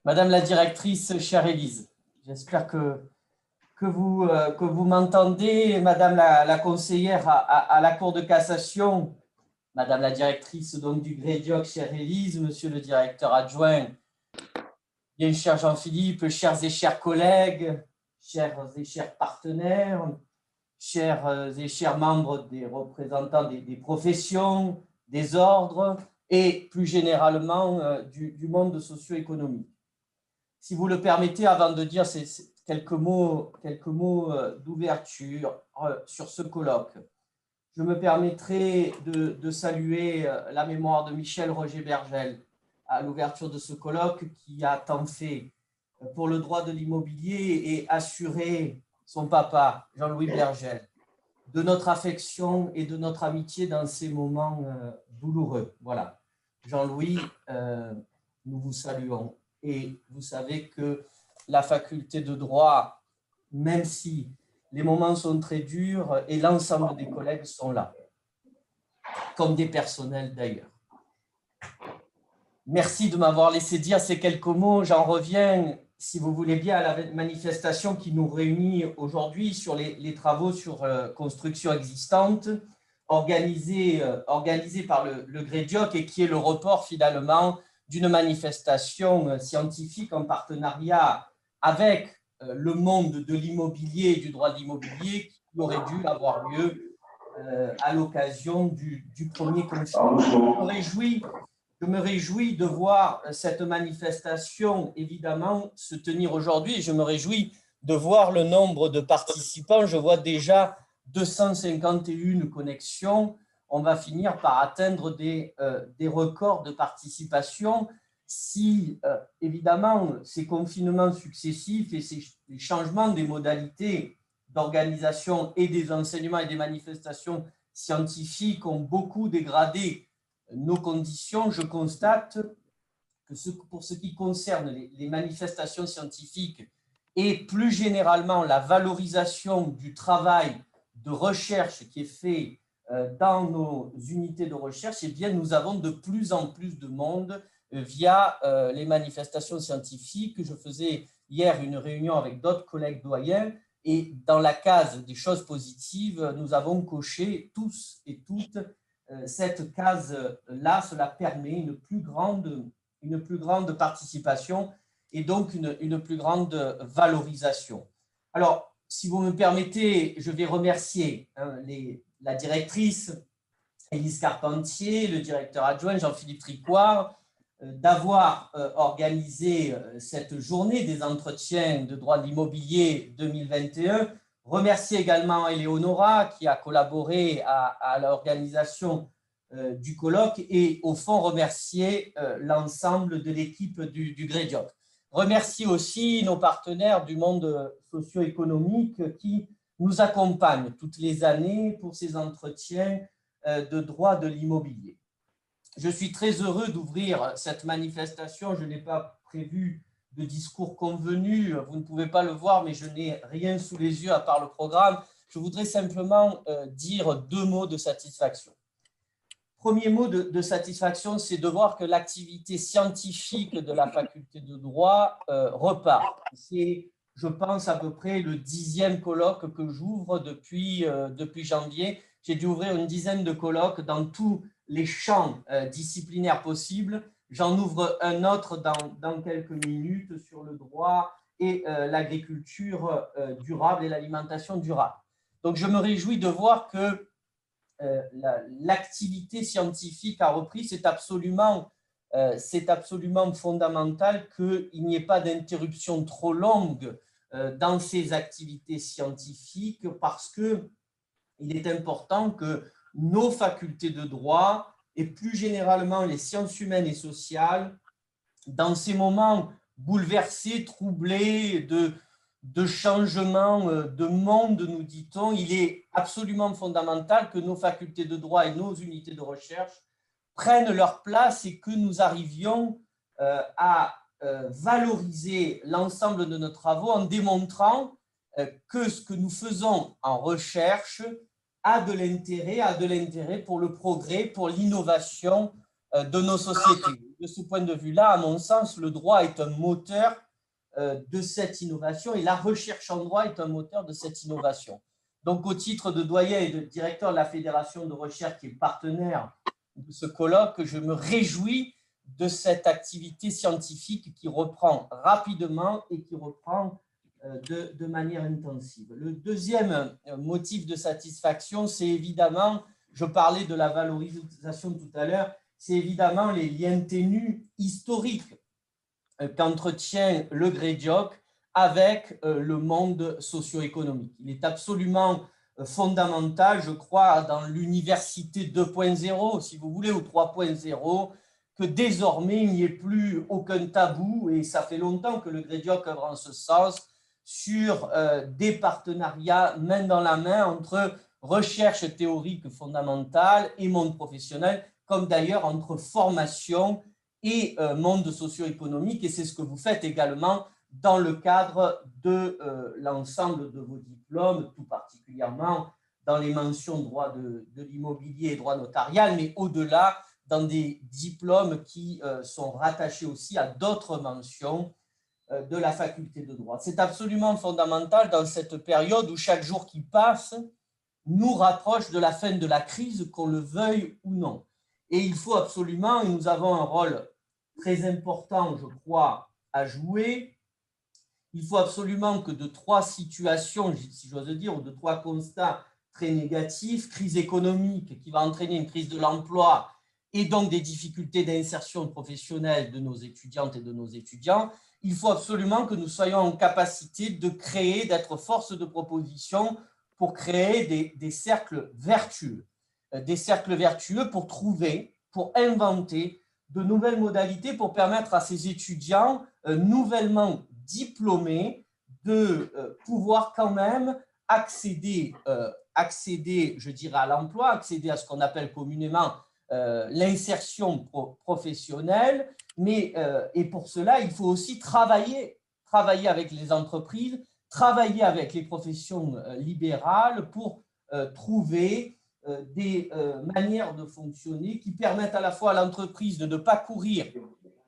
Madame la directrice, chère Élise, j'espère que vous m'entendez. Madame la conseillère à la Cour de cassation, Madame la directrice donc, du GREDIOC, chère Élise, Monsieur le directeur adjoint, bien cher Jean-Philippe, chers et chers collègues, chers et chers partenaires, chers et chers membres des représentants des professions, des ordres et plus généralement du monde socio-économique. Si vous le permettez, avant de dire quelques mots d'ouverture sur ce colloque, je me permettrai de saluer la mémoire de Michel Roger Bergel à l'ouverture de ce colloque qui a tant fait pour le droit de l'immobilier et assuré son papa, Jean-Louis Bergel, de notre affection et de notre amitié dans ces moments douloureux. Voilà. Jean-Louis, nous vous saluons. Et vous savez que la faculté de droit, même si les moments sont très durs, et l'ensemble des collègues sont là, comme des personnels d'ailleurs. Merci de m'avoir laissé dire ces quelques mots. J'en reviens, si vous voulez bien, à la manifestation qui nous réunit aujourd'hui sur les travaux sur construction existante, organisée par le GREDIOC et qui est le report finalement d'une manifestation scientifique en partenariat avec le monde de l'immobilier et du droit de l'immobilier qui aurait dû avoir lieu à l'occasion du premier confinement. Je me réjouis de voir cette manifestation, évidemment, se tenir aujourd'hui. Je me réjouis de voir le nombre de participants. Je vois déjà 251 connexions. On va finir par atteindre des records de participation si, évidemment, ces confinements successifs et ces changements des modalités d'organisation et des enseignements et des manifestations scientifiques ont beaucoup dégradé nos conditions. Je constate que pour ce qui concerne les manifestations scientifiques et plus généralement la valorisation du travail de recherche qui est fait dans nos unités de recherche, eh bien, nous avons de plus en plus de monde via les manifestations scientifiques. Je faisais hier une réunion avec d'autres collègues doyens et dans la case des choses positives, nous avons coché tous et toutes cette case-là. Cela permet une plus grande participation et donc une plus grande valorisation. Alors, si vous me permettez, je vais remercier la directrice Élise Carpentier, le directeur adjoint Jean-Philippe Tricoire, d'avoir organisé cette journée des entretiens de droit de l'immobilier 2021. Remercier également Eleonora qui a collaboré à l'organisation du colloque et au fond remercier l'ensemble de l'équipe du GREDIOC. Remercier aussi nos partenaires du monde socio-économique qui nous accompagnent toutes les années pour ces entretiens de droit de l'immobilier. Je suis très heureux d'ouvrir cette manifestation. Je n'ai pas prévu de discours convenu. Vous ne pouvez pas le voir, mais je n'ai rien sous les yeux à part le programme. Je voudrais simplement dire deux mots de satisfaction. Premier mot de satisfaction, c'est de voir que l'activité scientifique de la faculté de droit repart. C'est, je pense, à peu près le 10e colloque que j'ouvre depuis janvier. J'ai dû ouvrir une dizaine de colloques dans tous les champs disciplinaires possibles. J'en ouvre un autre dans quelques minutes sur le droit et l'agriculture durable et l'alimentation durable. Donc, je me réjouis de voir que l'activité scientifique a repris. C'est absolument fondamental qu'il n'y ait pas d'interruption trop longue dans ces activités scientifiques parce qu'il est important que nos facultés de droit et plus généralement les sciences humaines et sociales, dans ces moments bouleversés, troublés, de changement de monde, nous dit-on, il est absolument fondamental que nos facultés de droit et nos unités de recherche prennent leur place et que nous arrivions à valoriser l'ensemble de nos travaux en démontrant que ce que nous faisons en recherche a de l'intérêt pour le progrès, pour l'innovation de nos sociétés. de ce point de vue-là, à mon sens, le droit est un moteur de cette innovation et la recherche en droit est un moteur de cette innovation. Donc, au titre de doyen et de directeur de la Fédération de recherche qui est partenaire de ce colloque, je me réjouis de cette activité scientifique qui reprend rapidement et qui reprend de manière intensive. Le deuxième motif de satisfaction, c'est évidemment, je parlais de la valorisation tout à l'heure, c'est évidemment les liens ténus historiques qu'entretient le GREDIOC avec le monde socio-économique. Il est absolument fondamental, je crois, dans l'université 2.0, si vous voulez, ou 3.0, que désormais, il n'y ait plus aucun tabou, et ça fait longtemps que le GREDIOC œuvre en ce sens, sur des partenariats main dans la main entre recherche théorique fondamentale et monde professionnel, comme d'ailleurs entre formation et monde socio-économique, et c'est ce que vous faites également dans le cadre de l'ensemble de vos diplômes, tout particulièrement dans les mentions droit de l'immobilier et droit notarial, mais au-delà, dans des diplômes qui sont rattachés aussi à d'autres mentions de la faculté de droit. C'est absolument fondamental dans cette période où chaque jour qui passe nous rapproche de la fin de la crise, qu'on le veuille ou non. Et il faut absolument, et nous avons un rôle très important, je crois, à jouer, il faut absolument que de trois situations, si j'ose dire, ou de trois constats très négatifs, crise économique qui va entraîner une crise de l'emploi et donc des difficultés d'insertion professionnelle de nos étudiantes et de nos étudiants, il faut absolument que nous soyons en capacité de créer, d'être force de proposition pour créer des cercles vertueux. Des cercles vertueux pour trouver, pour inventer de nouvelles modalités pour permettre à ces étudiants nouvellement diplômés de pouvoir quand même accéder, je dirais, à l'emploi, accéder à ce qu'on appelle communément l'insertion professionnelle, mais et pour cela, il faut aussi travailler avec les entreprises, travailler avec les professions libérales pour trouver des manières de fonctionner qui permettent à la fois à l'entreprise de ne pas courir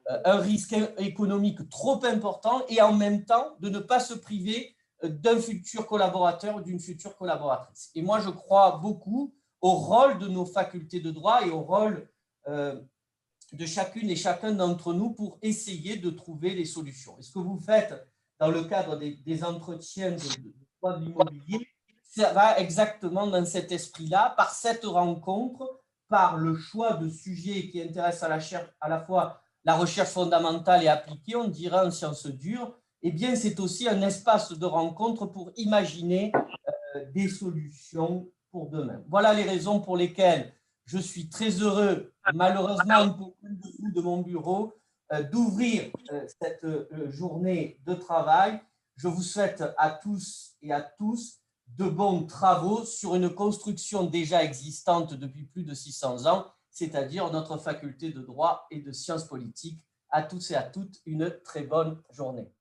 un risque économique trop important et en même temps de ne pas se priver d'un futur collaborateur ou d'une future collaboratrice. Et moi, je crois beaucoup au rôle de nos facultés de droit et au rôle de chacune et chacun d'entre nous pour essayer de trouver des solutions. Et ce que vous faites dans le cadre des entretiens de droit de l'immobilier, ça va exactement dans cet esprit-là, par cette rencontre, par le choix de sujets qui intéressent à la fois la recherche fondamentale et appliquée, on dirait en sciences dures, eh bien, c'est aussi un espace de rencontre pour imaginer des solutions pour demain. Voilà les raisons pour lesquelles je suis très heureux, malheureusement un peu plus debout de mon bureau, d'ouvrir cette journée de travail. Je vous souhaite à tous et à tous de bons travaux sur une construction déjà existante depuis plus de 600 ans, c'est-à-dire notre faculté de droit et de sciences politiques. À tous et à toutes, une très bonne journée.